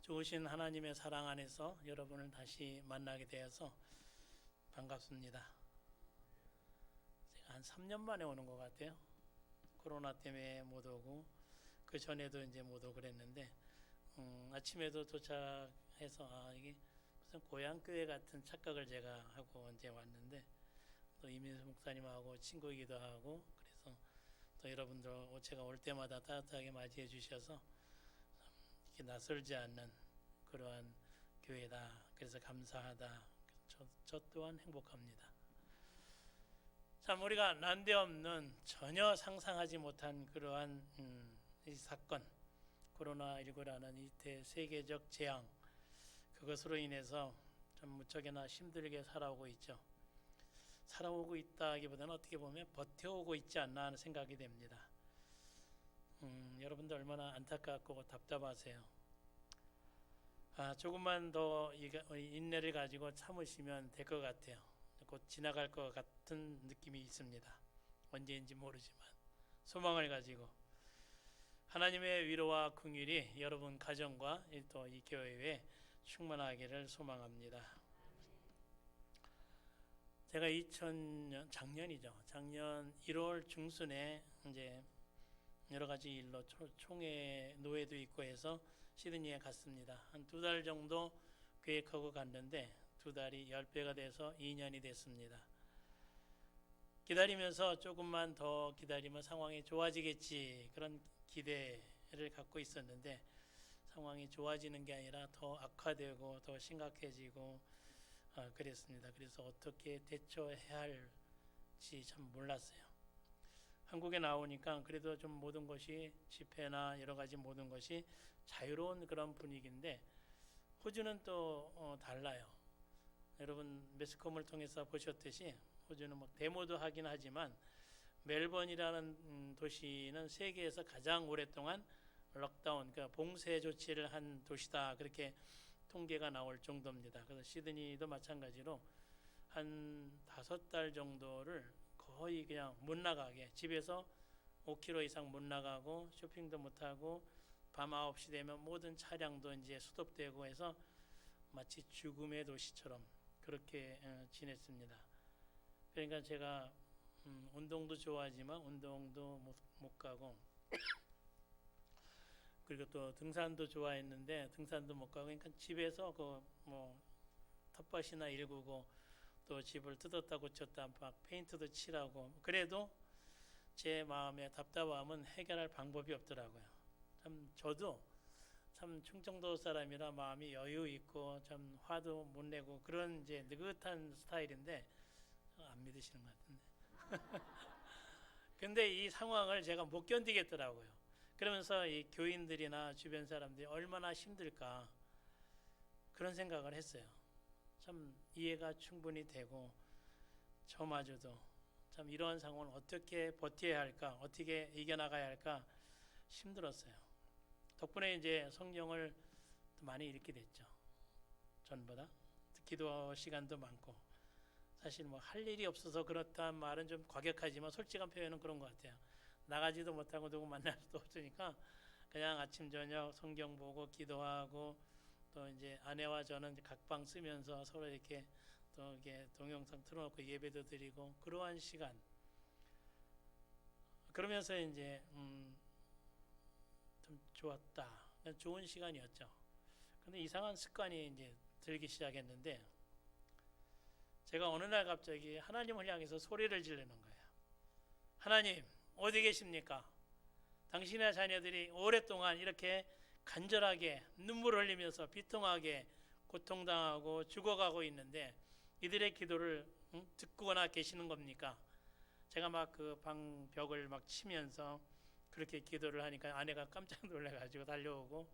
좋으신 하나님의 사랑 안에서 여러분을 다시 만나게 되어서 반갑습니다. 제가 한 3년 만에 오는 것 같아요. 코로나 때문에 못 오고 그 전에도 이제 못 오고 그랬는데 아침에도 도착해서 이게 무슨 고향 교회 같은 착각을 제가 하고 언제 왔는데 또 이민수 목사님하고 친구이기도 하고 그래서 또 여러분들 제가 올 때마다 따뜻하게 맞이해 주셔서 이렇게 낯설지 않는 그러한 교회다. 그래서 감사하다. 저 또한 행복합니다. 참 우리가 난데없는 전혀 상상하지 못한 그러한 이 사건 코로나19라는 이 대세계적 재앙 그것으로 인해서 좀 무척이나 힘들게 살아오고 있죠. 살아오고 있다기보다는 어떻게 보면 버텨오고 있지 않나 하는 생각이 됩니다. 여러분들 얼마나 안타깝고 답답하세요. 조금만 더 인내를 가지고 참으시면 될 것 같아요. 곧 지나갈 것 같은 느낌이 있습니다. 언제인지 모르지만 소망을 가지고 하나님의 위로와 긍휼이 여러분 가정과 또 이 교회에 충만하기를 소망합니다. 제가 작년 1월 중순에 이제 여러 가지 일로 총회 노회도 있고 해서 시드니에 갔습니다. 한 2달 정도 계획하고 갔는데 2달이 10배가 돼서 2년이 됐습니다. 기다리면서 조금만 더 기다리면 상황이 좋아지겠지 그런 기대를 갖고 있었는데 상황이 좋아지는 게 아니라 더 악화되고 더 심각해지고 그랬습니다. 그래서 어떻게 대처해야 할지 참 몰랐어요. 한국에 나오니까 그래도 좀 모든 것이 집회나 여러 가지 모든 것이 자유로운 그런 분위기인데 호주는 또 달라요. 여러분 매스컴을 통해서 보셨듯이 호주는 뭐 데모도 하긴 하지만 멜번이라는 도시는 세계에서 가장 오랫동안 록다운, 그러니까 봉쇄 조치를 한 도시다 그렇게 통계가 나올 정도입니다. 그래서 시드니도 마찬가지로 한 5달 정도를 거의 그냥 못 나가게 집에서 5km 이상 못 나가고 쇼핑도 못 하고 밤 9시 되면 모든 차량도 이제 수독되고 해서 마치 죽음의 도시처럼 그렇게 지냈습니다. 그러니까 제가 운동도 좋아하지만 운동도 못 가고 그리고 또 등산도 좋아했는데 등산도 못 가고 그러니까 집에서 텃밭이나 일구고 또 집을 뜯었다 고쳤다 막 페인트도 칠하고 그래도 제 마음의 답답함은 해결할 방법이 없더라고요. 참 저도 참 충청도 사람이라 마음이 여유 있고 참 화도 못 내고 그런 이제 느긋한 스타일인데 안 믿으시는 것 같은데. 근데 이 상황을 제가 못 견디겠더라고요. 그러면서 이 교인들이나 주변 사람들이 얼마나 힘들까 그런 생각을 했어요. 참 이해가 충분히 되고 저마저도 참 이러한 상황을 어떻게 버텨야 할까 어떻게 이겨나가야 할까 힘들었어요. 덕분에 이제 성경을 많이 읽게 됐죠. 전보다 기도 시간도 많고 사실 뭐 할 일이 없어서 그렇다는 말은 좀 과격하지만 솔직한 표현은 그런 것 같아요. 나가지도 못하고 누구 만날 수도 없으니까 그냥 아침 저녁 성경 보고 기도하고 또 이제 아내와 저는 이제 각방 쓰면서 서로 이렇게 또 이렇게 동영상 틀어놓고 예배도 드리고 그러한 시간. 그러면서 이제 좀 좋았다. 좋은 시간이었죠. 근데 이상한 습관이 이제 들기 시작했는데 제가 어느 날 갑자기 하나님을 향해서 소리를 지르는 거예요. 하나님 어디 계십니까? 당신의 자녀들이 오랫동안 이렇게 간절하게 눈물 흘리면서 비통하게 고통당하고 죽어가고 있는데 이들의 기도를 듣거나 계시는 겁니까? 제가 막 그 방 벽을 막 치면서 그렇게 기도를 하니까 아내가 깜짝 놀라가지고 달려오고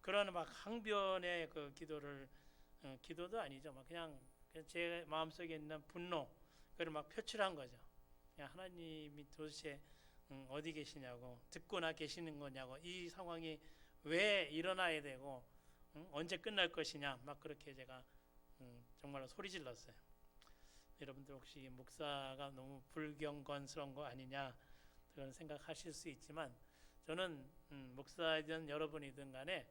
그런 막 항변의 그 기도를 기도도 아니죠. 막 그냥 제 마음속에 있는 분노 그걸 막 표출한 거죠. 하나님이 도대체 어디 계시냐고 듣거나 계시는 거냐고 이 상황이 왜 일어나야 되고 언제 끝날 것이냐 막 그렇게 제가 정말로 소리 질렀어요. 여러분들 혹시 목사가 너무 불경건스러운 거 아니냐 그런 생각하실 수 있지만 저는 목사이든 여러분이든 간에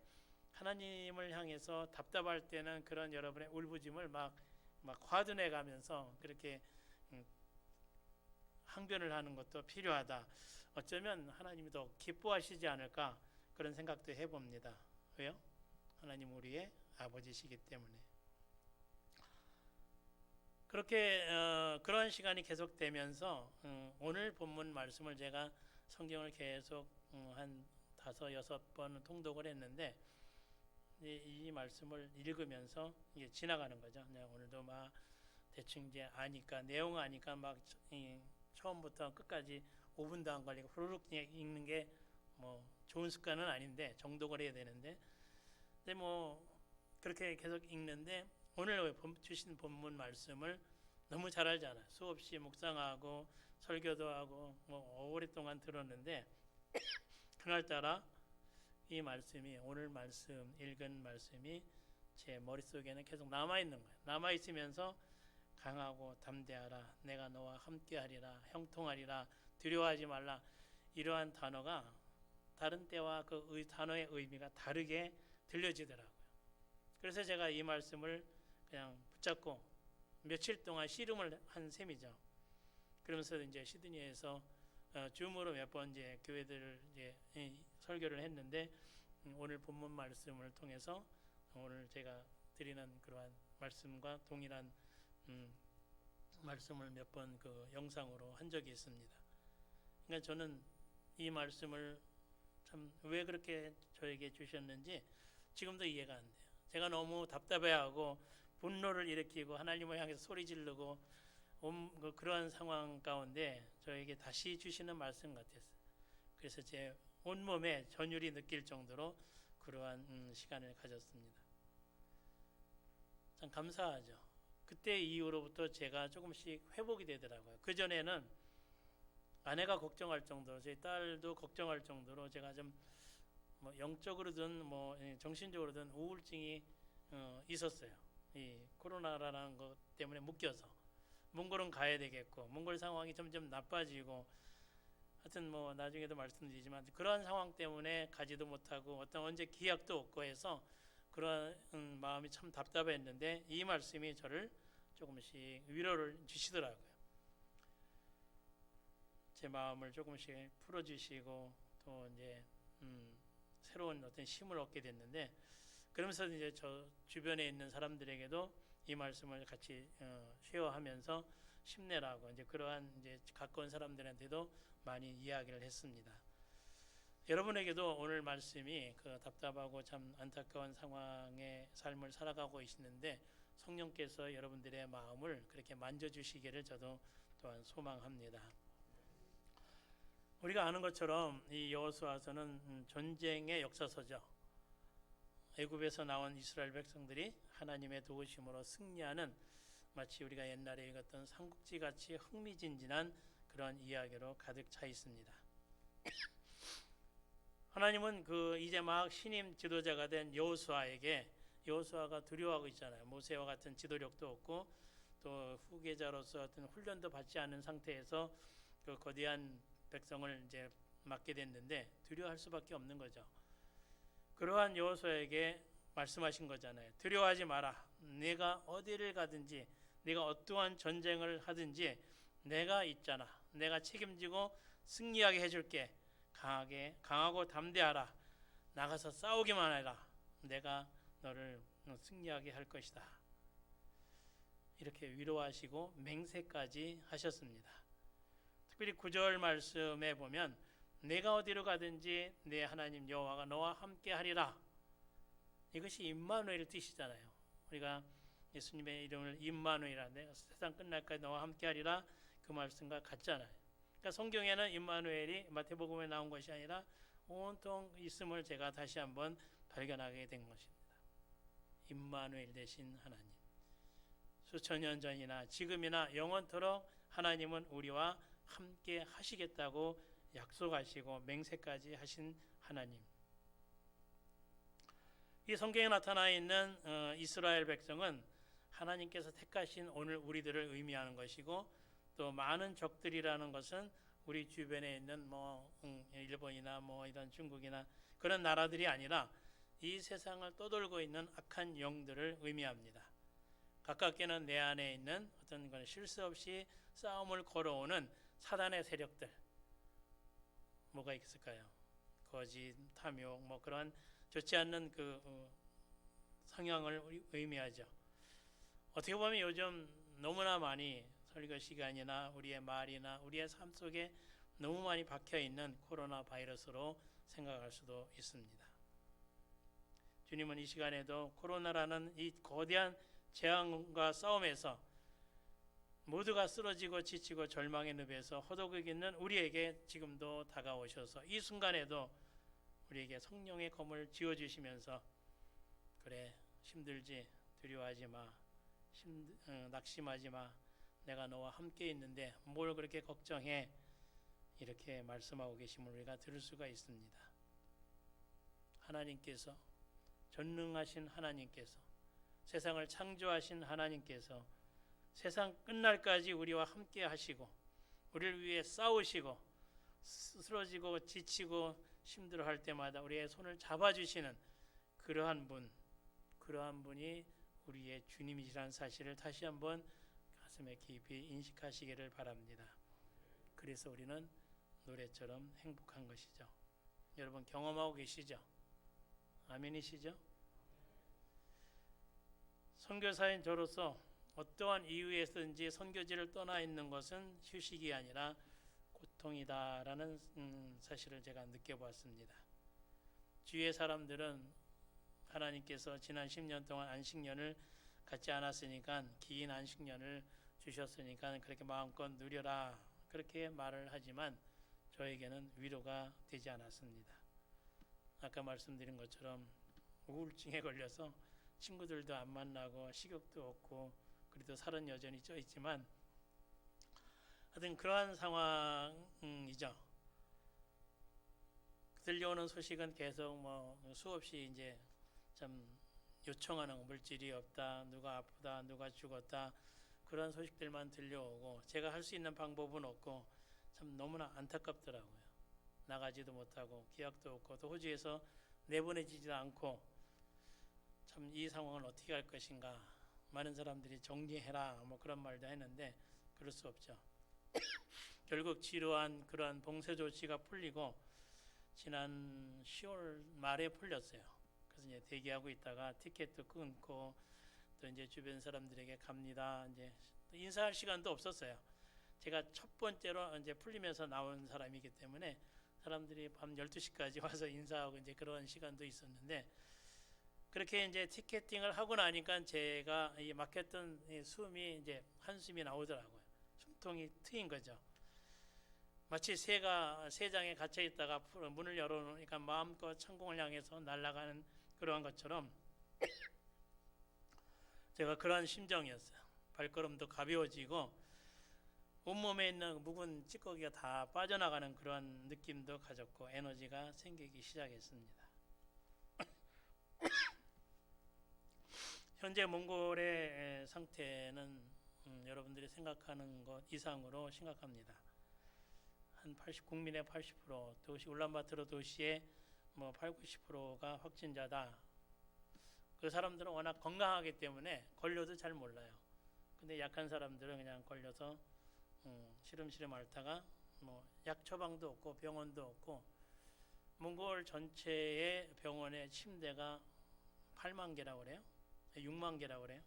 하나님을 향해서 답답할 때는 그런 여러분의 울부짖음을 막 화두내 가면서 그렇게 항변을 하는 것도 필요하다. 어쩌면 하나님이 더 기뻐하시지 않을까 그런 생각도 해봅니다. 왜요? 하나님 우리의 아버지시기 때문에. 그렇게 그런 시간이 계속되면서 오늘 본문 말씀을 제가 성경을 계속 한 5-6번 통독을 했는데 이 말씀을 읽으면서 이게 지나가는 거죠. 오늘도 막 대충 이제 아니까 내용 아니까 막 처음부터 끝까지 5분도 안 걸리고 후루룩 읽는 게 뭐 좋은 습관은 아닌데 정독을 해야 되는데 근데 뭐 그렇게 계속 읽는데 오늘 주신 본문 말씀을 너무 잘 알잖아요. 수없이 묵상하고 설교도 하고 뭐 오랫동안 들었는데 그날따라 이 말씀이 오늘 말씀 읽은 말씀이 제 머릿속에는 계속 남아있는 거예요. 남아있으면서 강하고 담대하라 내가 너와 함께하리라 형통하리라 두려워하지 말라 이러한 단어가 다른 때와 그 단어의 의미가 다르게 들려지더라고요. 그래서 제가 이 말씀을 그냥 붙잡고 며칠 동안 씨름을 한 셈이죠. 그러면서 이제 시드니에서 줌으로 몇 번 이제 교회들을 이제 설교를 했는데 오늘 본문 말씀을 통해서 오늘 제가 드리는 그러한 말씀과 동일한 말씀을 몇 번 그 영상으로 한 적이 있습니다. 그러니까 저는 이 말씀을 참 왜 그렇게 저에게 주셨는지 지금도 이해가 안 돼요. 제가 너무 답답해하고 분노를 일으키고 하나님을 향해서 소리 지르고 그러한 상황 가운데 저에게 다시 주시는 말씀 같았어요. 그래서 제 온몸에 전율이 느낄 정도로 그러한 시간을 가졌습니다. 참 감사하죠. 그때 이후로부터 제가 조금씩 회복이 되더라고요. 그전에는 아내가 걱정할 정도로 저희 딸도 걱정할 정도로 제가 좀 뭐 영적으로든 뭐 정신적으로든 우울증이 있었어요. 이 코로나라는 것 때문에 묶여서 몽골은 가야 되겠고 몽골 상황이 점점 나빠지고 하여튼 뭐 나중에도 말씀드리지만 그런 상황 때문에 가지도 못하고 어떤 언제 기약도 없고 해서 그런 마음이 참 답답했는데 이 말씀이 저를 조금씩 위로를 주시더라고요. 제 마음을 조금씩 풀어주시고 또 이제 새로운 어떤 힘을 얻게 됐는데 그러면서 이제 저 주변에 있는 사람들에게도 이 말씀을 같이 쉐어하면서 힘내라고 이제 그러한 이제 가까운 사람들한테도 많이 이야기를 했습니다. 여러분에게도 오늘 말씀이 그 답답하고 참 안타까운 상황의 삶을 살아가고 계시는데 성령께서 여러분들의 마음을 그렇게 만져주시기를 저도 또한 소망합니다. 우리가 아는 것처럼 이 여호수아서는 전쟁의 역사서죠. 애굽에서 나온 이스라엘 백성들이 하나님의 도우심으로 승리하는 마치 우리가 옛날에 읽었던 삼국지같이 흥미진진한 그런 이야기로 가득 차 있습니다. 하나님은 그 이제 막 신임 지도자가 된 여호수아에게 여호수아가 두려워하고 있잖아요. 모세와 같은 지도력도 없고 또 후계자로서 어떤 훈련도 받지 않은 상태에서 그 거대한 백성을 이제 맡게 됐는데 두려워할 수밖에 없는 거죠. 그러한 여호수아에게 말씀하신 거잖아요. 두려워하지 마라. 내가 어디를 가든지 네가 어떠한 전쟁을 하든지 내가 있잖아. 내가 책임지고 승리하게 해줄게. 강하고 담대하라. 나가서 싸우기만 해라. 내가 너를 승리하게 할 것이다. 이렇게 위로하시고 맹세까지 하셨습니다. 특별히 9절 말씀에 보면 내가 어디로 가든지 내 하나님 여호와가 너와 함께 하리라. 이것이 임마누엘 뜻이잖아요. 우리가 예수님의 이름을 임마누엘이라 내가 세상 끝날까지 너와 함께 하리라 그 말씀과 같잖아요. 그러니까 성경에는 임마누엘이 마태복음에 나온 것이 아니라 온통 있음을 제가 다시 한번 발견하게 된 것입니다. 임마누엘 되신 하나님. 수천 년 전이나 지금이나 영원토록 하나님은 우리와 함께 하시겠다고 약속하시고 맹세까지 하신 하나님. 이 성경에 나타나 있는 이스라엘 백성은 하나님께서 택하신 오늘 우리들을 의미하는 것이고 또 많은 적들이라는 것은 우리 주변에 있는 뭐 일본이나 뭐 이런 중국이나 그런 나라들이 아니라 이 세상을 떠돌고 있는 악한 영들을 의미합니다. 가깝게는 내 안에 있는 어떤 건 실수 없이 싸움을 걸어오는 사단의 세력들, 뭐가 있을까요? 거짓, 탐욕, 뭐 그런 좋지 않는 그 성향을 의미하죠. 어떻게 보면 요즘 너무나 많이 설교 시간이나 우리의 말이나 우리의 삶 속에 너무 많이 박혀 있는 코로나 바이러스로 생각할 수도 있습니다. 주님은 이 시간에도 코로나라는 이 거대한 재앙과 싸움에서 모두가 쓰러지고 지치고 절망의 늪에서 허덕이고 있는 우리에게 지금도 다가오셔서 이 순간에도 우리에게 성령의 검을 쥐어주시면서 그래, 힘들지, 두려워하지 마, 낙심하지 마, 내가 너와 함께 있는데 뭘 그렇게 걱정해, 이렇게 말씀하고 계심을 우리가 들을 수가 있습니다. 하나님께서, 전능하신 하나님께서, 세상을 창조하신 하나님께서 세상 끝날까지 우리와 함께 하시고 우리를 위해 싸우시고 쓰러지고 지치고 힘들어할 때마다 우리의 손을 잡아주시는 그러한 분이 우리의 주님이시라는 사실을 다시 한번 가슴에 깊이 인식하시기를 바랍니다. 그래서 우리는 노래처럼 행복한 것이죠. 여러분 경험하고 계시죠? 아멘이시죠? 선교사인 저로서 어떠한 이유에서든지 선교지를 떠나 있는 것은 휴식이 아니라 고통이다라는 사실을 제가 느껴보았습니다. 주위의 사람들은 하나님께서 지난 10년 동안 안식년을 갖지 않았으니까 긴 안식년을 주셨으니까 그렇게 마음껏 누려라 그렇게 말을 하지만 저에게는 위로가 되지 않았습니다. 아까 말씀드린 것처럼 우울증에 걸려서 친구들도 안 만나고 식욕도 없고 그래도 살은 여전히 쪄 있지만 하여튼 그러한 상황이죠. 들려오는 소식은 계속 뭐 수없이 이제 참 요청하는 물질이 없다, 누가 아프다, 누가 죽었다 그런 소식들만 들려오고 제가 할 수 있는 방법은 없고 참 너무나 안타깝더라고요. 나가지도 못하고 기약도 없고 또 호주에서 내보내지도 않고 참 이 상황을 어떻게 할 것인가. 많은 사람들이 정리해라 뭐 그런 말도 했는데 그럴 수 없죠. 결국 지루한 그러한 봉쇄 조치가 풀리고 지난 10월 말에 풀렸어요. 그래서 이제 대기하고 있다가 티켓도 끊고 또 이제 주변 사람들에게 갑니다. 이제 인사할 시간도 없었어요. 제가 첫 번째로 이제 풀리면서 나온 사람이기 때문에 사람들이 밤 12시까지 와서 인사하고 이제 그런 시간도 있었는데 그렇게 이제 티켓팅을 하고 나니까 제가 이 막혔던 이 숨이 이제 한숨이 나오더라고요. 숨통이 트인 거죠. 마치 새가 새장에 갇혀 있다가 문을 열어놓으니까 마음껏 천공을 향해서 날아가는 그러한 것처럼 제가 그러한 심정이었어요. 발걸음도 가벼워지고 온몸에 있는 묵은 찌꺼기가 다 빠져나가는 그런 느낌도 가졌고 에너지가 생기기 시작했습니다. 현재 몽골의 상태는 여러분들이 생각하는 것 이상으로 심각합니다. 한 80, 국민의 80%, 도시 울란바토르 도시의 뭐 8, 90%가 확진자다. 그 사람들은 워낙 건강하기 때문에 걸려도 잘 몰라요. 근데 약한 사람들은 그냥 걸려서 시름시름 앓다가 뭐 약 처방도 없고 병원도 없고 몽골 전체의 병원의 침대가 8만 개라고 그래요. 6만 개라고 그래요.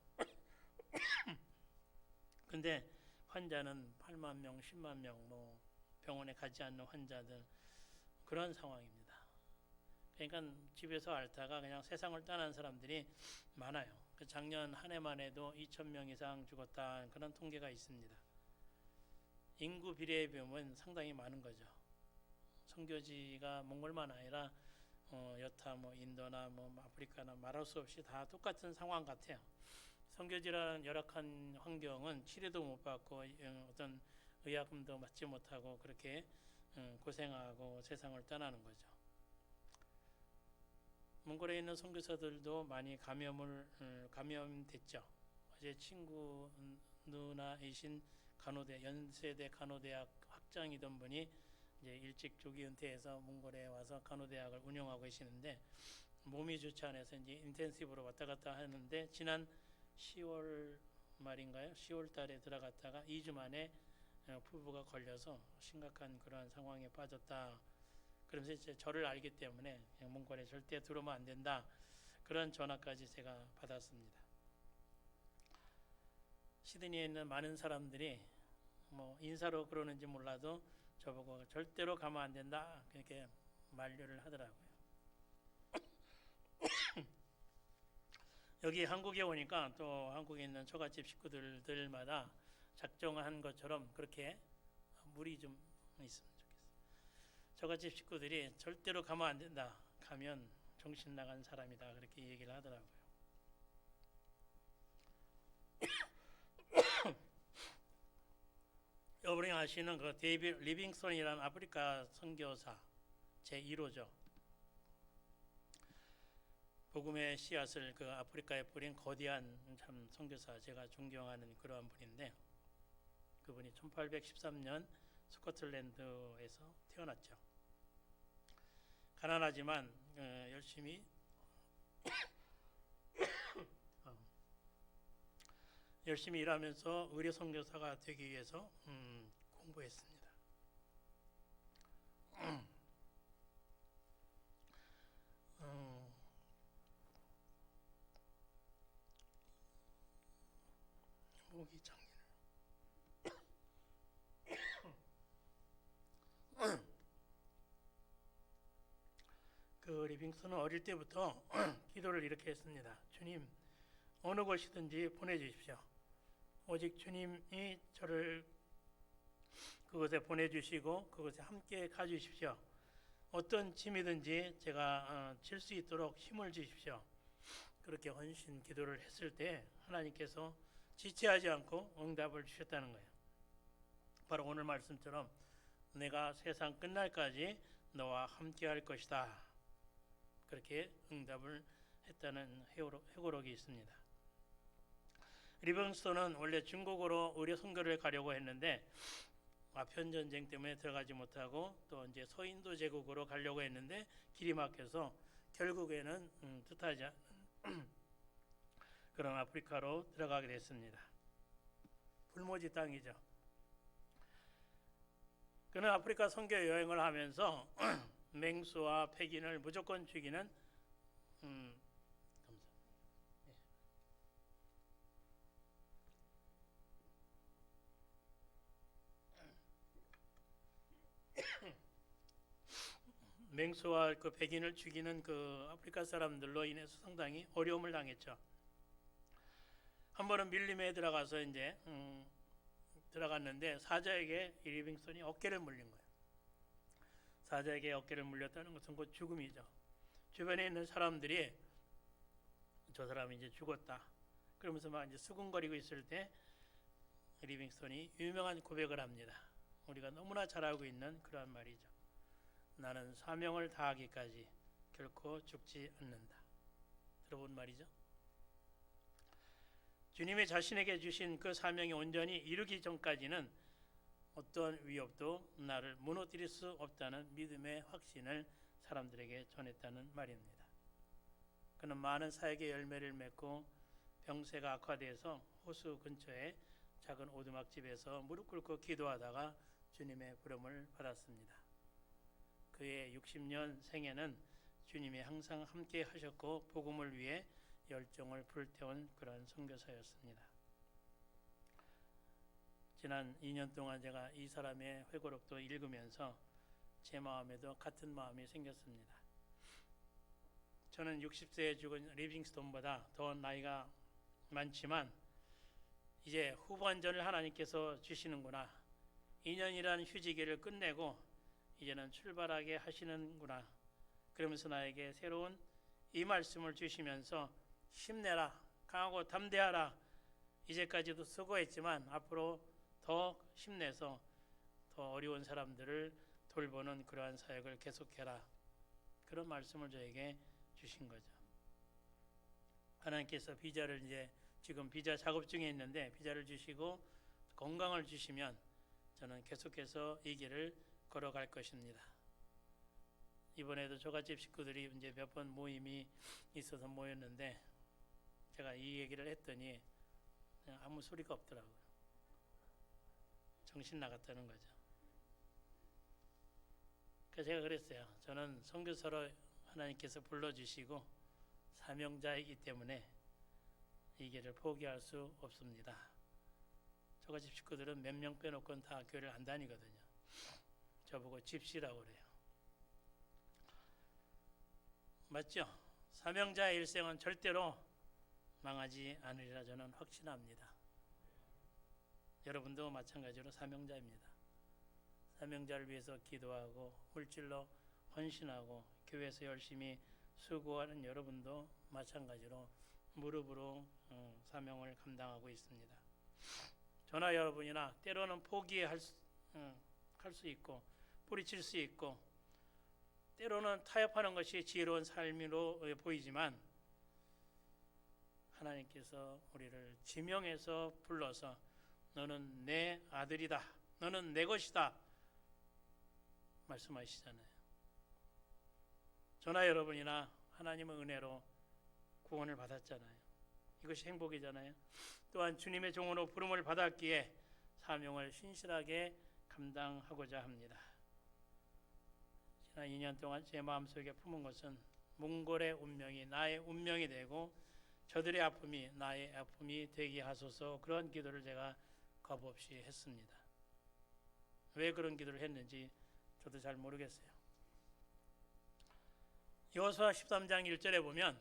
근데 환자는 8만 명, 10만 명, 뭐 병원에 가지 않는 환자들 그런 상황입니다. 그러니까 집에서 앓다가 그냥 세상을 떠난 사람들이 많아요. 작년 한 해만 해도 2,000명 이상 죽었다 그런 통계가 있습니다. 인구 비례에 보면 상당히 많은 거죠. 선교지가 몽골만 아니라 여타 뭐 인도나 뭐 아프리카나 말할 수 없이 다 똑같은 상황 같아요. 선교지라는 열악한 환경은 치료도 못 받고 어떤 의약품도 맞지 못하고 그렇게 고생하고 세상을 떠나는 거죠. 몽골에 있는 선교사들도 많이 감염됐죠. 어제 친구 누나이신 연세대 간호대학 학장이던 분이 이제 일찍 조기 은퇴해서 몽골에 와서 간호대학을 운영하고 계시는데 몸이 좋지 않아서 이제 인텐시브로 왔다 갔다 하는데 지난 10월 말인가요? 10월 달에 들어갔다가 2주 만에 부부가 걸려서 심각한 그러한 상황에 빠졌다. 그러면서 이제 저를 알기 때문에 영문관에 절대 들어오면 안 된다. 그런 전화까지 제가 받았습니다. 시드니에 있는 많은 사람들이 뭐 인사로 그러는지 몰라도 저보고 절대로 가면 안 된다. 그렇게 만류를 하더라고요. 여기 한국에 오니까 또 한국에 있는 처갓집 식구들마다 작정한 것처럼 그렇게 물이 좀 있으면 좋겠어요. 처갓집 식구들이 절대로 가면 안 된다. 가면 정신 나간 사람이다. 그렇게 얘기를 하더라고요. 여러분이 아시는 그 데이비드 리빙스톤이라는 아프리카 선교사 제1호죠. 복음의 씨앗을 그 아프리카에 뿌린 거대한 참 선교사, 제가 존경하는 그러한 분인데, 그분이 1813년 스코틀랜드에서 태어났죠. 가난하지만 열심히 열심히 일하면서 의료 선교사가 되기 위해서 공부했습니다. 목이 잠기네. 그 리빙스는 어릴 때부터 기도를 이렇게 했습니다. 주님, 어느 곳이든지 보내주십시오. 오직 주님이 저를 그곳에 보내주시고 그곳에 함께 가주십시오. 어떤 짐이든지 제가 질 수 있도록 힘을 주십시오. 그렇게 헌신 기도를 했을 때 하나님께서 지체하지 않고 응답을 주셨다는 거예요. 바로 오늘 말씀처럼 내가 세상 끝날까지 너와 함께 할 것이다. 그렇게 응답을 했다는 회고록이 있습니다. 리빙스톤은 원래 중국으로 의료 선교를 가려고 했는데 아편 전쟁 때문에 들어가지 못하고 또 이제 서인도 제국으로 가려고 했는데 길이 막혀서 결국에는 뜻하지 않은 그런 아프리카로 들어가게 됐습니다. 불모지 땅이죠. 그는 아프리카 선교 여행을 하면서 맹수와 백인을 무조건 죽이는 맹수와 그 백인을 죽이는 그 아프리카 사람들로 인해서 상당히 어려움을 당했죠. 한 번은 밀림에 들어가서 이제 들어갔는데 사자에게 리빙스톤이 어깨를 물린 거예요. 사자에게 어깨를 물렸다는 것은 곧 죽음이죠. 주변에 있는 사람들이 저 사람이 이제 죽었다. 그러면서 막 이제 수군거리고 있을 때 리빙스톤이 유명한 고백을 합니다. 우리가 너무나 잘 알고 있는 그러한 말이죠. 나는 사명을 다하기까지 결코 죽지 않는다. 들어본 말이죠. 주님이 자신에게 주신 그 사명이 온전히 이루기 전까지는 어떤 위협도 나를 무너뜨릴 수 없다는 믿음의 확신을 사람들에게 전했다는 말입니다. 그는 많은 사역의 열매를 맺고 병세가 악화돼서 호수 근처에 작은 오두막집에서 무릎 꿇고 기도하다가 주님의 부름을 받았습니다. 그의 60년 생애는 주님이 항상 함께 하셨고 복음을 위해 열정을 불태운 그런 선교사였습니다. 지난 2년 동안 제가 이 사람의 회고록도 읽으면서 제 마음에도 같은 마음이 생겼습니다. 저는 60세에 죽은 리빙스톤보다 더 나이가 많지만 이제 후반전을 하나님께서 주시는구나. 2년이라는 휴지기를 끝내고 이제는 출발하게 하시는구나. 그러면서 나에게 새로운 이 말씀을 주시면서 힘내라, 강하고 담대하라. 이제까지도 수고했지만 앞으로 더 힘내서 더 어려운 사람들을 돌보는 그러한 사역을 계속해라. 그런 말씀을 저에게 주신 거죠. 하나님께서 비자를 이제 지금 비자 작업 중에 있는데 비자를 주시고 건강을 주시면 저는 계속해서 이 길을 걸어갈 것입니다. 이번에도 조갓집 식구들이 이제 몇 번 모임이 있어서 모였는데 제가 이 얘기를 했더니 그냥 아무 소리가 없더라고요. 정신 나갔다는 거죠. 그래서 제가 그랬어요. 저는 선교사로 하나님께서 불러주시고 사명자이기 때문에 이 길을 포기할 수 없습니다. 조갓집 식구들은 몇 명 빼놓고는 다 교회를 안 다니거든요. 저보고 집시라고 그래요. 맞죠? 사명자의 일생은 절대로 망하지 않으리라 저는 확신합니다. 여러분도 마찬가지로 사명자입니다. 사명자를 위해서 기도하고 물질로 헌신하고 교회에서 열심히 수고하는 여러분도 마찬가지로 무릎으로 사명을 감당하고 있습니다. 저나 여러분이나 때로는 포기할 수 있고 뿌리칠 수 있고 때로는 타협하는 것이 지혜로운 삶으로 보이지만 하나님께서 우리를 지명해서 불러서 너는 내 아들이다. 너는 내 것이다. 말씀하시잖아요. 저나 여러분이나 하나님의 은혜로 구원을 받았잖아요. 이것이 행복이잖아요. 또한 주님의 종으로 부름을 받았기에 사명을 신실하게 감당하고자 합니다. 지난 2년 동안 제 마음속에 품은 것은 몽골의 운명이 나의 운명이 되고 저들의 아픔이 나의 아픔이 되게 하소서. 그런 기도를 제가 겁없이 했습니다. 왜 그런 기도를 했는지 저도 잘 모르겠어요. 여호수아 13장 1절에 보면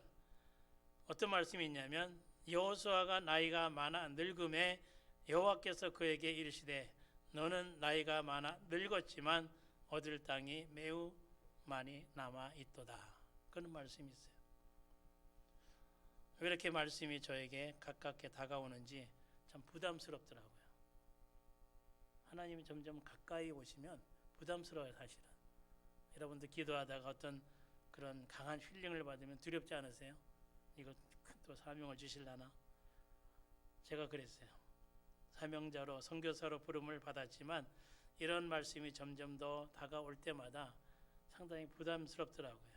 어떤 말씀이 있냐면 여호수아가 나이가 많아 늙음에 여호와께서 그에게 이르시되 너는 나이가 많아 늙었지만 얻을 땅이 매우 많이 남아 있도다. 그런 말씀이 있어요. 왜 이렇게 말씀이 저에게 가깝게 다가오는지 참 부담스럽더라고요. 하나님이 점점 가까이 오시면 부담스러워요, 사실은. 여러분들 기도하다가 어떤 그런 강한 힐링을 받으면 두렵지 않으세요? 이거 또 사명을 주실라나? 제가 그랬어요. 사명자로 선교사로 부름을 받았지만 이런 말씀이 점점 더 다가올 때마다 상당히 부담스럽더라고요.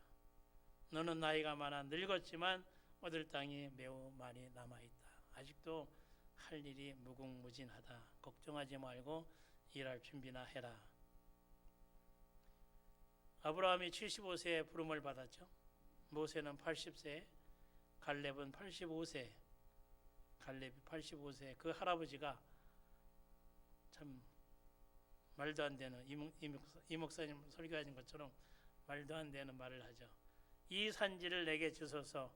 너는 나이가 많아 늙었지만 얻을 땅이 매우 많이 남아있다. 아직도 할 일이 무궁무진하다. 걱정하지 말고 일할 준비나 해라. 아브라함이 75세에 부름을 받았죠. 모세는 80세, 갈렙은 85세. 갈렙이 85세. 그 할아버지가 참 말도 안 되는 이 목사님 설교하신 것처럼 말도 안 되는 말을 하죠. 이 산지를 내게 주소서.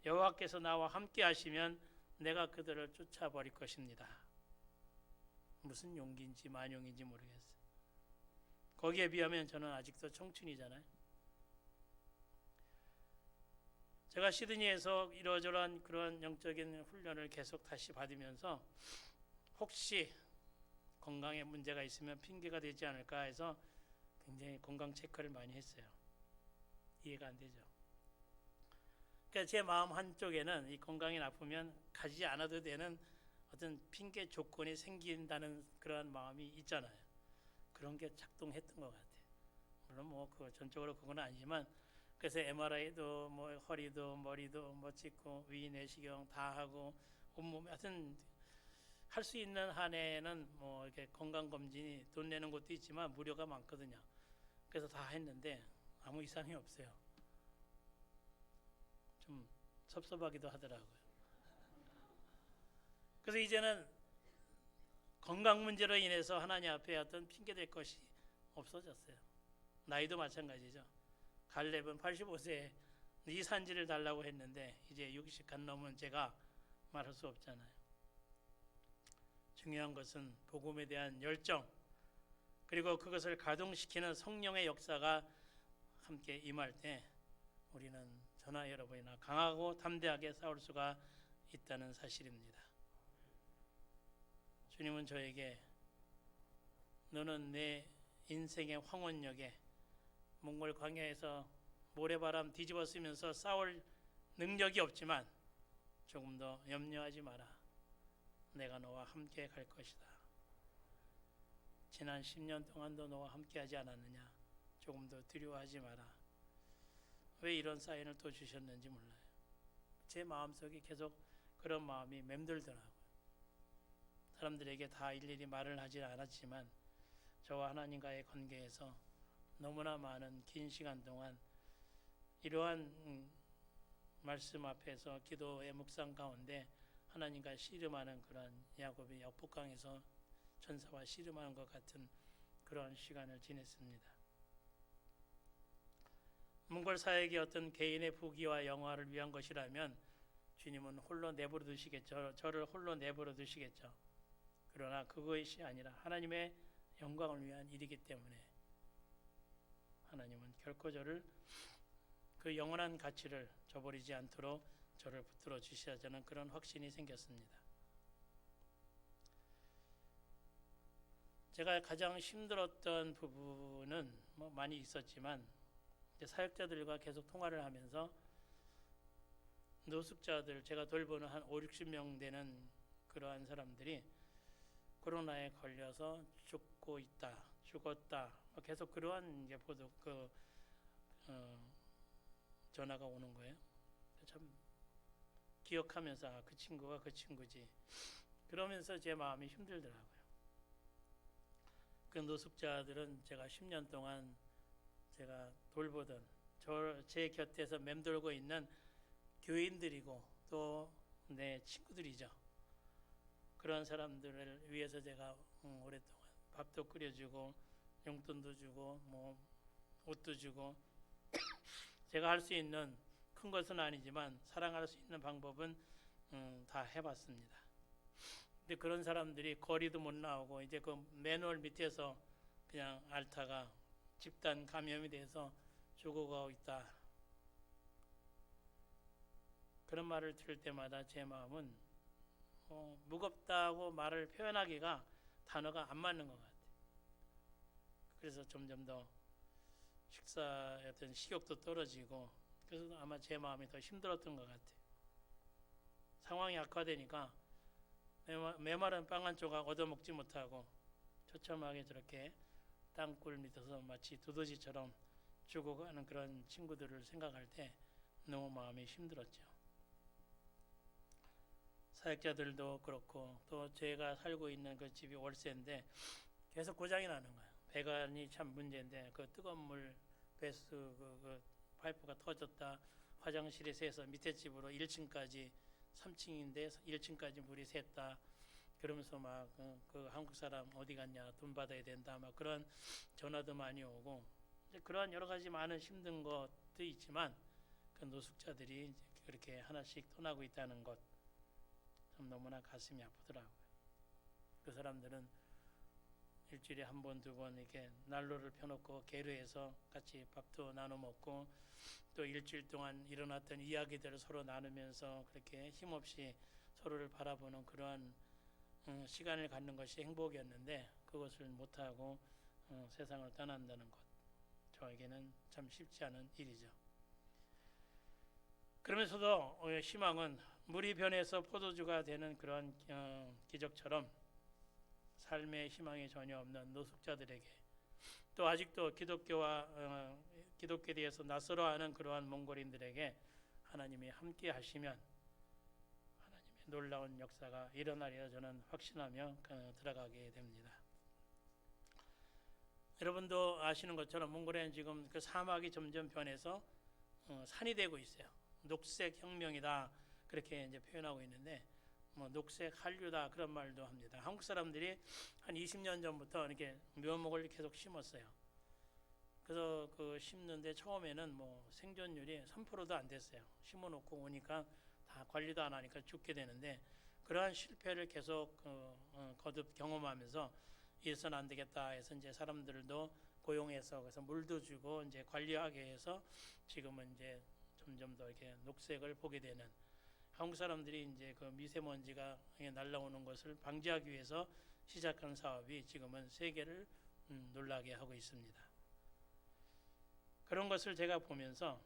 여호와께서 나와 함께 하시면 내가 그들을 쫓아버릴 것입니다. 무슨 용기인지 만용인지 모르겠어요. 거기에 비하면 저는 아직도 청춘이잖아요. 제가 시드니에서 이러저러한 그런 영적인 훈련을 계속 다시 받으면서 혹시 건강에 문제가 있으면 핑계가 되지 않을까 해서 굉장히 건강 체크를 많이 했어요. 이해가 안 되죠. 그러니까 제 마음 한쪽에는 이 건강이 나쁘면 가지 않아도 되는 어떤 핑계 조건이 생긴다는 그런 마음이 있잖아요. 그런 게 작동했던 것 같아요. 물론 뭐 그 전적으로 그건 아니지만 그래서 MRI도 뭐 허리도 머리도 뭐 찍고 위 내시경 다 하고 온몸에 하여튼 할 수 있는 한에는 뭐 이렇게 건강 검진이 돈 내는 것도 있지만 무료가 많거든요. 그래서 다 했는데 아무 이상이 없어요. 좀 섭섭하기도 하더라고요. 그래서 이제는 건강 문제로 인해서 하나님 앞에 어떤 핑계 댈 것이 없어졌어요. 나이도 마찬가지죠. 갈렙은 85세에 이 산지를 달라고 했는데 이제 60 간 넘은 제가 말할 수 없잖아요. 중요한 것은 복음에 대한 열정 그리고 그것을 가동시키는 성령의 역사가 함께 임할 때 우리는 저나 여러분이나 강하고 담대하게 싸울 수가 있다는 사실입니다. 주님은 저에게 너는 내 인생의 황혼역에 몽골 광야에서 모래바람 뒤집어 쓰면서 싸울 능력이 없지만 조금 더 염려하지 마라. 내가 너와 함께 갈 것이다. 지난 10년 동안도 너와 함께 하지 않았느냐. 조금 더 두려워하지 마라. 왜 이런 사인을 또 주셨는지 몰라요. 제 마음속에 계속 그런 마음이 맴돌더라고요. 사람들에게 다 일일이 말을 하지 않았지만 저와 하나님과의 관계에서 너무나 많은 긴 시간 동안 이러한 말씀 앞에서 기도의 묵상 가운데 하나님과 씨름하는 그런 야곱이 역복강에서 전사와 씨름하는 것 같은 그런 시간을 지냈습니다. 몽골 사역이 어떤 개인의 부귀와 영화를 위한 것이라면 주님은 홀로 내버려 두시겠죠. 저를 홀로 내버려 두시겠죠. 그러나 그것이 아니라 하나님의 영광을 위한 일이기 때문에 하나님은 결코 저를 그 영원한 가치를 저버리지 않도록 저를 붙들어 주셔야 저는 그런 확신이 생겼습니다. 제가 가장 힘들었던 부분은 많이 있었지만 사역자들과 계속 통화를 하면서 노숙자들 제가 돌보는 한 5, 60명 되는 그러한 사람들이 코로나에 걸려서 죽고 있다, 죽었다 계속 그러한 보도 전화가 오는 거예요. 참 기억하면서 그 친구가 그 친구지. 그러면서 제 마음이 힘들더라고요. 그 노숙자들은 제가 10년 동안 제가 돌보던 제 곁에서 맴돌고 있는 교인들이고 또 내 친구들이죠. 그런 사람들을 위해서 제가 오랫동안 밥도 끓여주고 용돈도 주고 옷도 주고 제가 할 수 있는 큰 것은 아니지만 사랑할 수 있는 방법은 다 해봤습니다. 근데 그런 사람들이 거리도 못 나오고 이제 그 매뉴얼 밑에서 그냥 앓다가 집단 감염이 돼서 죽어가고 있다. 그런 말을 들을 때마다 제 마음은 무겁다고 말을 표현하기가 단어가 안 맞는 것 같아요. 그래서 점점 더 식사의 어떤 식욕도 떨어지고 그래서 아마 제 마음이 더 힘들었던 것 같아요. 상황이 악화되니까 메마른 빵 한 조각 얻어먹지 못하고 처참하게 저렇게 땅굴 밑에서 마치 두더지처럼 죽어가는 그런 친구들을 생각할 때 너무 마음이 힘들었죠. 사역자들도 그렇고 또 제가 살고 있는 그 집이 월세인데 계속 고장이 나는 거예요. 배관이 참 문제인데 그 뜨거운 물 배수 그 파이프가 터졌다. 화장실에서 해서 밑에 집으로 1층까지 3층인데 1층까지 물이 샜다. 그러면서 막 그 한국 사람 어디 갔냐 돈 받아야 된다 막 그런 전화도 많이 오고 이제 그러한 여러 가지 많은 힘든 것도 있지만 그 노숙자들이 이제 그렇게 하나씩 떠나고 있다는 것 참 너무나 가슴이 아프더라고요. 그 사람들은 일주일에 한 번, 두 번 이렇게 난로를 펴놓고 계류해서 같이 밥도 나눠 먹고 또 일주일 동안 일어났던 이야기들을 서로 나누면서 그렇게 힘없이 서로를 바라보는 그러한 시간을 갖는 것이 행복이었는데 그것을 못하고 세상을 떠난다는 것 저에게는 참 쉽지 않은 일이죠. 그러면서도 희망은 물이 변해서 포도주가 되는 그런 기적처럼 삶의 희망이 전혀 없는 노숙자들에게 또 아직도 기독교에 대해서 낯설어하는 그러한 몽골인들에게 하나님이 함께 하시면 하나님의 놀라운 역사가 일어나리라 저는 확신하며 들어가게 됩니다. 여러분도 아시는 것처럼 몽골에는 지금 그 사막이 점점 변해서 산이 되고 있어요. 녹색 혁명이다 그렇게 이제 표현하고 있는데 녹색 한류다 그런 말도 합니다. 한국 사람들이 한 20년 전부터 이렇게 묘목을 계속 심었어요. 그래서 그 심는데 처음에는 생존율이 3%도 안 됐어요. 심어놓고 오니까 다 관리도 안 하니까 죽게 되는데 그러한 실패를 계속 거듭 경험하면서 이래서는 안 되겠다 해서 이제 사람들도 고용해서 그래서 물도 주고 이제 관리하게 해서 지금은 이제 점점 더 이렇게 녹색을 보게 되는 한국 사람들이 이제 그 미세먼지가 날라오는 것을 방지하기 위해서 시작한 사업이 지금은 세계를 놀라게 하고 있습니다. 그런 것을 제가 보면서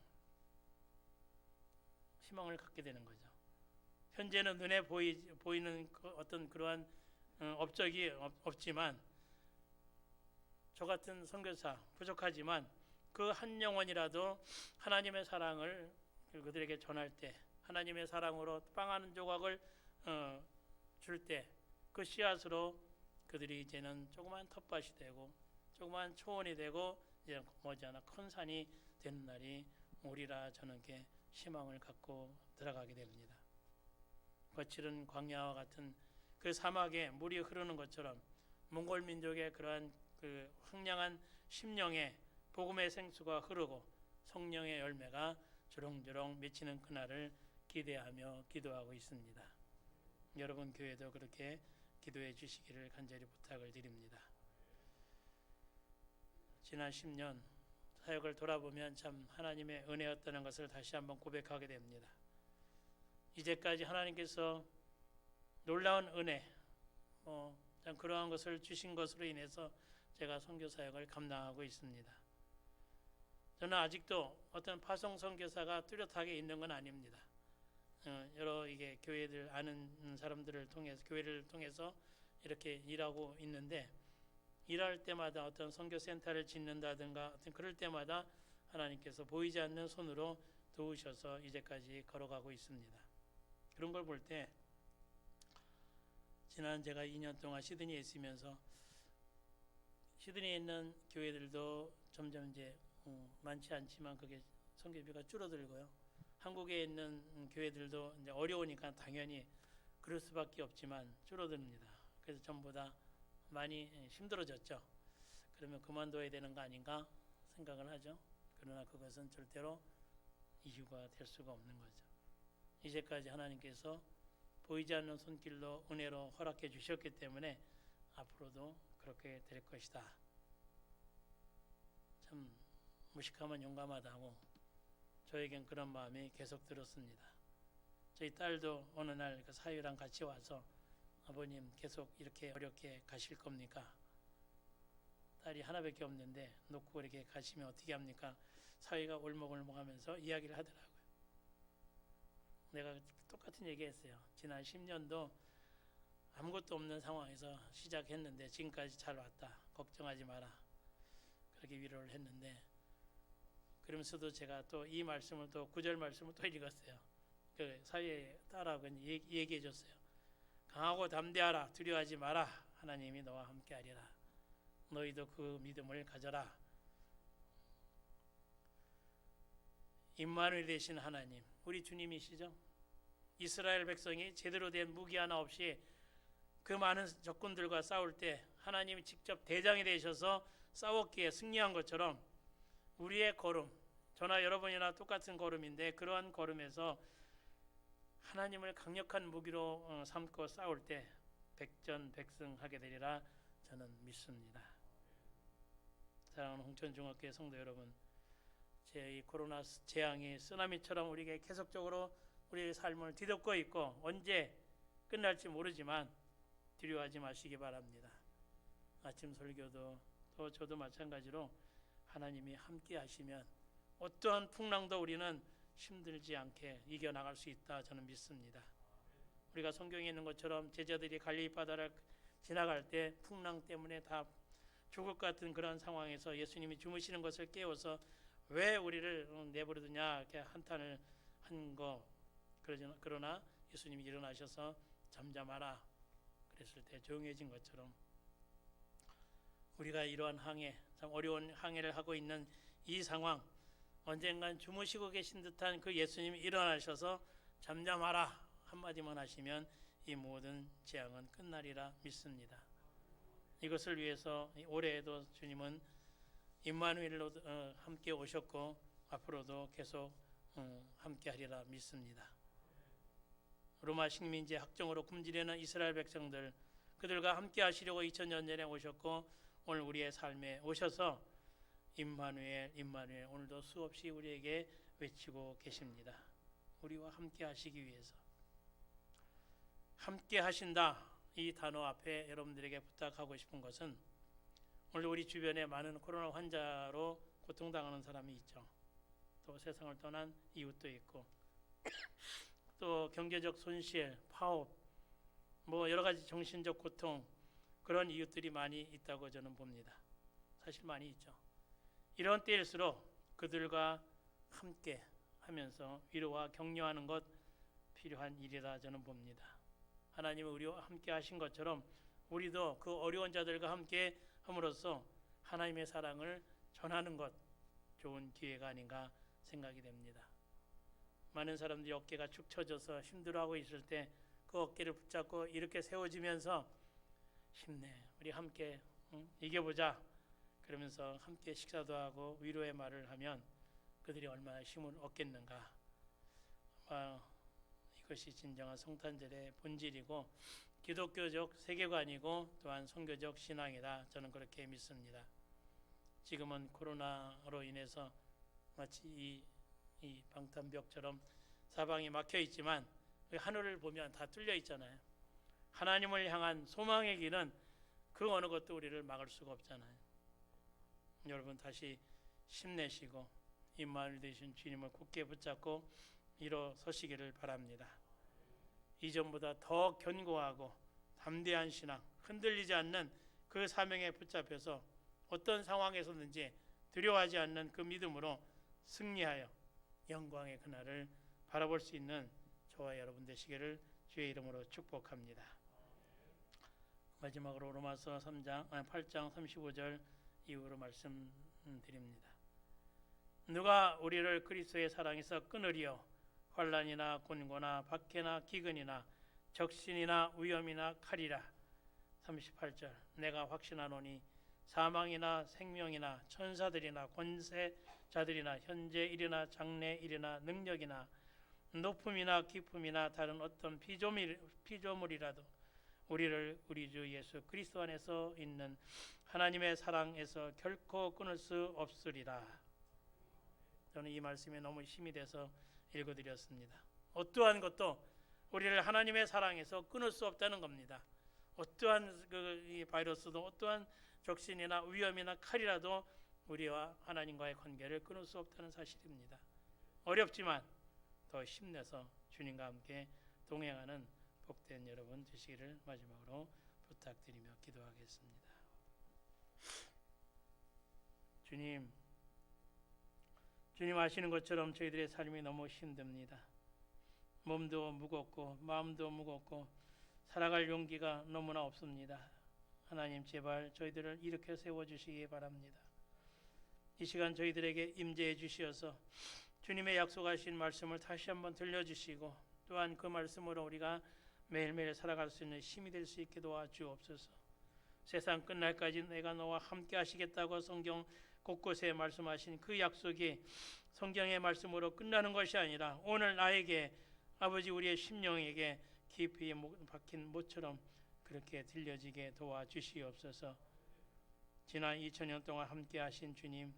희망을 갖게 되는 거죠. 현재는 눈에 보이는 어떤 그러한 업적이 없지만 저 같은 선교사 부족하지만 그 한 영혼이라도 하나님의 사랑을 그들에게 전할 때, 하나님의 사랑으로 빵 한 조각을 줄 때, 그 씨앗으로 그들이 이제는 조그만 텃밭이 되고 조그만 초원이 되고 이제 머지않아 큰 산이 되는 날이 오리라. 저는 그 희망을 갖고 들어가게 됩니다. 거칠은 광야와 같은 그 사막에 물이 흐르는 것처럼 몽골 민족의 그러한 그 황량한 심령에 복음의 생수가 흐르고 성령의 열매가 주렁주렁 맺히는 그날을 기대하며 기도하고 있습니다. 여러분 교회도 그렇게 기도해 주시기를 간절히 부탁을 드립니다. 지난 10년 사역을 돌아보면 참 하나님의 은혜였다는 것을 다시 한번 고백하게 됩니다. 이제까지 하나님께서 놀라운 은혜, 참 그러한 것을 주신 것으로 인해서 제가 선교 사역을 감당하고 있습니다. 저는 아직도 어떤 파송 선교사가 뚜렷하게 있는 건 아닙니다. 여러 이게 교회들 아는 사람들을 통해서 교회를 통해서 이렇게 일하고 있는데, 일할 때마다 어떤 선교센터를 짓는다든가 어떤 그럴 때마다 하나님께서 보이지 않는 손으로 도우셔서 이제까지 걸어가고 있습니다. 그런 걸 볼 때 지난 제가 2년 동안 시드니에 있으면서 시드니에 있는 교회들도 점점 이제 많지 않지만 그게 선교비가 줄어들고요. 한국에 있는 교회들도 이제 어려우니까 당연히 그럴 수밖에 없지만 줄어듭니다. 그래서 전부 다 많이 힘들어졌죠. 그러면 그만둬야 되는 거 아닌가 생각을 하죠. 그러나 그것은 절대로 이유가 될 수가 없는 거죠. 이제까지 하나님께서 보이지 않는 손길로 은혜로 허락해 주셨기 때문에 앞으로도 그렇게 될 것이다. 참 무식하면 용감하다고 저에겐 그런 마음이 계속 들었습니다. 저희 딸도 어느 날 그 사위랑 같이 와서 아버님 계속 이렇게 어렵게 가실 겁니까? 딸이 하나밖에 없는데 놓고 이렇게 가시면 어떻게 합니까? 사위가 울먹울먹하면서 이야기를 하더라고요. 내가 똑같은 얘기했어요. 지난 10년도 아무것도 없는 상황에서 시작했는데 지금까지 잘 왔다. 걱정하지 마라. 그렇게 위로를 했는데, 그러면서도 제가 또 이 말씀을 또 9절 말씀을 또 읽었어요. 그 사위의 딸하고 얘기해 줬어요. 강하고 담대하라. 두려워하지 마라. 하나님이 너와 함께하리라. 너희도 그 믿음을 가져라. 임마누엘 되신 하나님, 우리 주님이시죠. 이스라엘 백성이 제대로 된 무기 하나 없이 그 많은 적군들과 싸울 때 하나님이 직접 대장이 되셔서 싸웠기에 승리한 것처럼 우리의 걸음, 저나 여러분이나 똑같은 걸음인데 그러한 걸음에서 하나님을 강력한 무기로 삼고 싸울 때 백전백승하게 되리라 저는 믿습니다. 사랑하는 홍천중학교의 성도 여러분, 제 이 코로나 재앙이 쓰나미처럼 우리에게 계속적으로 우리의 삶을 뒤덮고 있고 언제 끝날지 모르지만 두려워하지 마시기 바랍니다. 아침 설교도 또 저도 마찬가지로 하나님이 함께 하시면 어떠한 풍랑도 우리는 힘들지 않게 이겨나갈 수 있다 저는 믿습니다. 우리가 성경에 있는 것처럼 제자들이 갈릴리 바다를 지나갈 때 풍랑 때문에 다 죽을 것 같은 그런 상황에서 예수님이 주무시는 것을 깨워서 왜 우리를 내버려두냐 이렇게 한탄을 한 거, 그러나 예수님이 일어나셔서 잠잠하라 그랬을 때 조용해진 것처럼 우리가 이러한 항해, 참 어려운 항해를 하고 있는 이 상황, 언젠간 주무시고 계신 듯한 그 예수님이 일어나셔서 잠잠하라 한마디만 하시면 이 모든 재앙은 끝나리라 믿습니다. 이것을 위해서 올해에도 주님은 임마누엘로 함께 오셨고 앞으로도 계속 함께 하리라 믿습니다. 로마 식민지 학정으로 굶주리는 이스라엘 백성들, 그들과 함께 하시려고 2000년 전에 오셨고 오늘 우리의 삶에 오셔서 임마누엘 임마누엘 오늘도 수없이 우리에게 외치고 계십니다. 우리와 함께 하시기 위해서. 함께 하신다 이 단어 앞에 여러분들에게 부탁하고 싶은 것은, 오늘 우리 주변에 많은 코로나 환자로 고통당하는 사람이 있죠. 또 세상을 떠난 이웃도 있고 또 경제적 손실, 파업, 뭐 여러 가지 정신적 고통, 그런 이웃들이 많이 있다고 저는 봅니다. 사실 많이 있죠. 이런 때일수록 그들과 함께 하면서 위로와 격려하는 것 필요한 일이라 저는 봅니다. 하나님은 우리와 함께 하신 것처럼 우리도 그 어려운 자들과 함께 함으로써 하나님의 사랑을 전하는 것 좋은 기회가 아닌가 생각이 됩니다. 많은 사람들이 어깨가 축 처져서 힘들어하고 있을 때 그 어깨를 붙잡고 이렇게 세워지면서 힘내, 우리 함께 이겨보자 그러면서 함께 식사도 하고 위로의 말을 하면 그들이 얼마나 힘을 얻겠는가. 이것이 진정한 성탄절의 본질이고 기독교적 세계관이고 또한 선교적 신앙이다. 저는 그렇게 믿습니다. 지금은 코로나로 인해서 마치 이 방탄벽처럼 사방이 막혀 있지만 하늘을 보면 다 뚫려 있잖아요. 하나님을 향한 소망의 길은 그 어느 것도 우리를 막을 수가 없잖아요. 여러분 다시 힘내시고 임마누엘 되신 주님을 굳게 붙잡고 일어서시기를 바랍니다. 이전보다 더 견고하고 담대한 신앙, 흔들리지 않는 그 사명에 붙잡혀서 어떤 상황에서든지 두려워하지 않는 그 믿음으로 승리하여 영광의 그날을 바라볼 수 있는 저와 여러분 되시기를 주의 이름으로 축복합니다. 마지막으로 로마서 8장 35절 이후로 말씀드립니다. 누가 우리를 그리스도의 사랑에서 끊으리요? 환난이나 곤고나 박해나 기근이나 적신이나 위험이나 칼이라. 38절 내가 확신하노니 사망이나 생명이나 천사들이나 권세자들이나 현재 일이나 장래 일이나 능력이나 높음이나 깊음이나 다른 어떤 피조물이라도 우리를 우리 주 예수 그리스도 안에서 있는 하나님의 사랑에서 결코 끊을 수 없으리라. 저는 이 말씀에 너무 힘이 돼서 읽어드렸습니다. 어떠한 것도 우리를 하나님의 사랑에서 끊을 수 없다는 겁니다. 어떠한 이 바이러스도 어떠한 적신이나 위험이나 칼이라도 우리와 하나님과의 관계를 끊을 수 없다는 사실입니다. 어렵지만 더 힘내서 주님과 함께 동행하는 복된 여러분 되시기를 마지막으로 부탁드리며 기도하겠습니다. 주님 아시는 것처럼 저희들의 삶이 너무 힘듭니다. 몸도 무겁고 마음도 무겁고 살아갈 용기가 너무나 없습니다. 하나님 제발 저희들을 일으켜 세워주시기 바랍니다. 이 시간 저희들에게 임재해 주시어서 주님의 약속하신 말씀을 다시 한번 들려주시고 또한 그 말씀으로 우리가 매일매일 살아갈 수 있는 힘이 될 수 있게 도와주옵소서. 세상 끝날까지 내가 너와 함께 하시겠다고 성경 곳곳에 말씀하신 그 약속이 성경의 말씀으로 끝나는 것이 아니라 오늘 나에게 아버지 우리의 심령에게 깊이 박힌 못처럼 그렇게 들려지게 도와주시옵소서. 지난 2000년 동안 함께 하신 주님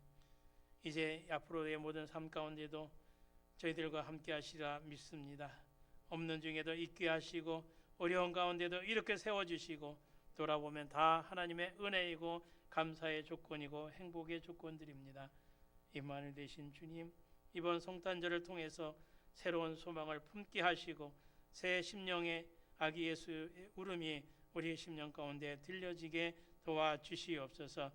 이제 앞으로의 모든 삶 가운데도 저희들과 함께 하시라 믿습니다. 없는 중에도 있게 하시고 어려운 가운데도 이렇게 세워주시고 돌아보면 다 하나님의 은혜이고 감사의 조건이고 행복의 조건들입니다. 임마누엘 되신 주님 이번 성탄절을 통해서 새로운 소망을 품게 하시고 새 심령의 아기 예수의 울음이 우리 심령 가운데 들려지게 도와주시옵소서.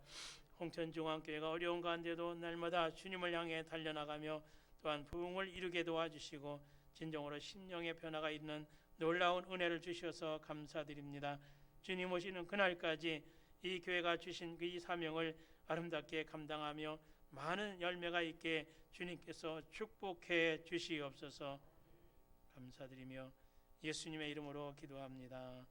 홍천중앙교회가 어려운 가운데도 날마다 주님을 향해 달려나가며 또한 부흥을 이루게 도와주시고 진정으로 심령의 변화가 있는 놀라운 은혜를 주셔서 감사드립니다. 주님 오시는 그날까지 이 교회가 주신 이 사명을 아름답게 감당하며 많은 열매가 있게 주님께서 축복해 주시옵소서. 감사드리며 예수님의 이름으로 기도합니다.